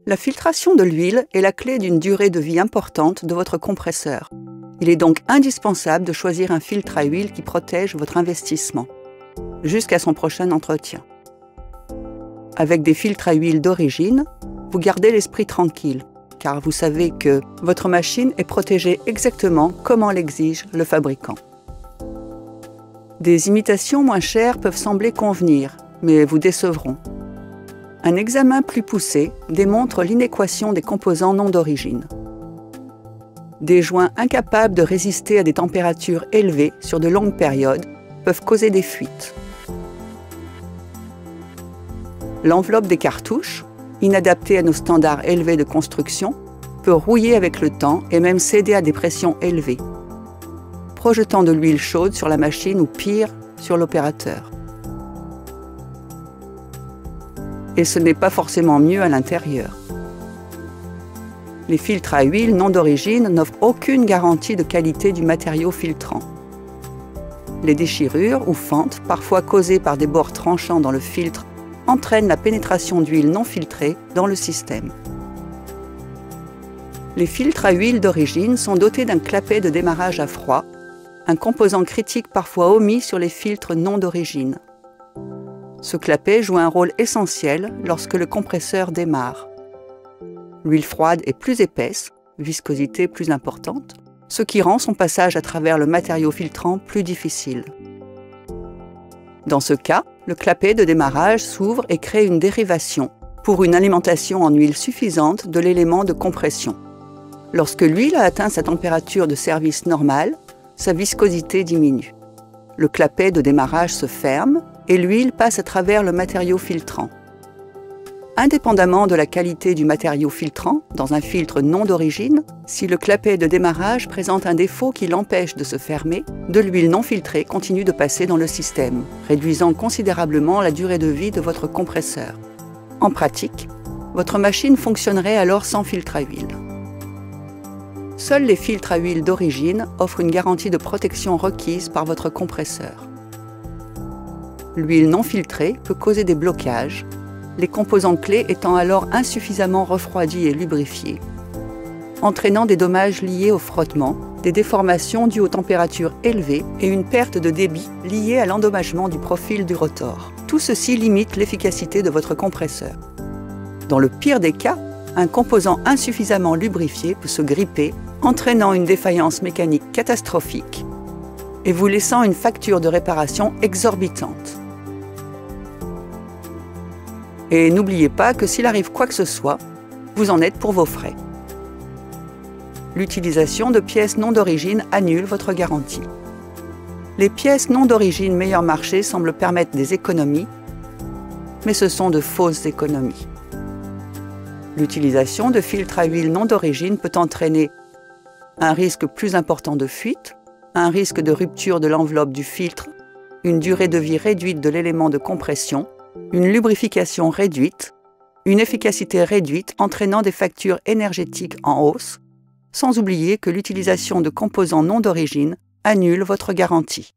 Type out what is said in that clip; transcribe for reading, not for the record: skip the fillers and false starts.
La filtration de l'huile est la clé d'une durée de vie importante de votre compresseur. Il est donc indispensable de choisir un filtre à huile qui protège votre investissement, jusqu'à son prochain entretien. Avec des filtres à huile d'origine, vous gardez l'esprit tranquille, car vous savez que votre machine est protégée exactement comme en l'exige le fabricant. Des imitations moins chères peuvent sembler convenir, mais vous décevront. Un examen plus poussé démontre l'inéquation des composants non d'origine. Des joints incapables de résister à des températures élevées sur de longues périodes peuvent causer des fuites. L'enveloppe des cartouches, inadaptée à nos standards élevés de construction, peut rouiller avec le temps et même céder à des pressions élevées, projetant de l'huile chaude sur la machine ou pire, sur l'opérateur. Et ce n'est pas forcément mieux à l'intérieur. Les filtres à huile non d'origine n'offrent aucune garantie de qualité du matériau filtrant. Les déchirures ou fentes, parfois causées par des bords tranchants dans le filtre, entraînent la pénétration d'huile non filtrée dans le système. Les filtres à huile d'origine sont dotés d'un clapet de démarrage à froid, un composant critique parfois omis sur les filtres non d'origine. Ce clapet joue un rôle essentiel lorsque le compresseur démarre. L'huile froide est plus épaisse, viscosité plus importante, ce qui rend son passage à travers le matériau filtrant plus difficile. Dans ce cas, le clapet de démarrage s'ouvre et crée une dérivation pour une alimentation en huile suffisante de l'élément de compression. Lorsque l'huile a atteint sa température de service normale, sa viscosité diminue. Le clapet de démarrage se ferme et l'huile passe à travers le matériau filtrant. Indépendamment de la qualité du matériau filtrant, dans un filtre non d'origine, si le clapet de démarrage présente un défaut qui l'empêche de se fermer, de l'huile non filtrée continue de passer dans le système, réduisant considérablement la durée de vie de votre compresseur. En pratique, votre machine fonctionnerait alors sans filtre à huile. Seuls les filtres à huile d'origine offrent une garantie de protection requise par votre compresseur. L'huile non filtrée peut causer des blocages, les composants clés étant alors insuffisamment refroidis et lubrifiés, entraînant des dommages liés au frottement, des déformations dues aux températures élevées et une perte de débit liée à l'endommagement du profil du rotor. Tout ceci limite l'efficacité de votre compresseur. Dans le pire des cas, un composant insuffisamment lubrifié peut se gripper, entraînant une défaillance mécanique catastrophique et vous laissant une facture de réparation exorbitante. Et n'oubliez pas que s'il arrive quoi que ce soit, vous en êtes pour vos frais. L'utilisation de pièces non d'origine annule votre garantie. Les pièces non d'origine meilleur marché semblent permettre des économies, mais ce sont de fausses économies. L'utilisation de filtres à huile non d'origine peut entraîner un risque plus important de fuite, un risque de rupture de l'enveloppe du filtre, une durée de vie réduite de l'élément de compression, une lubrification réduite, une efficacité réduite entraînant des factures énergétiques en hausse, sans oublier que l'utilisation de composants non d'origine annule votre garantie.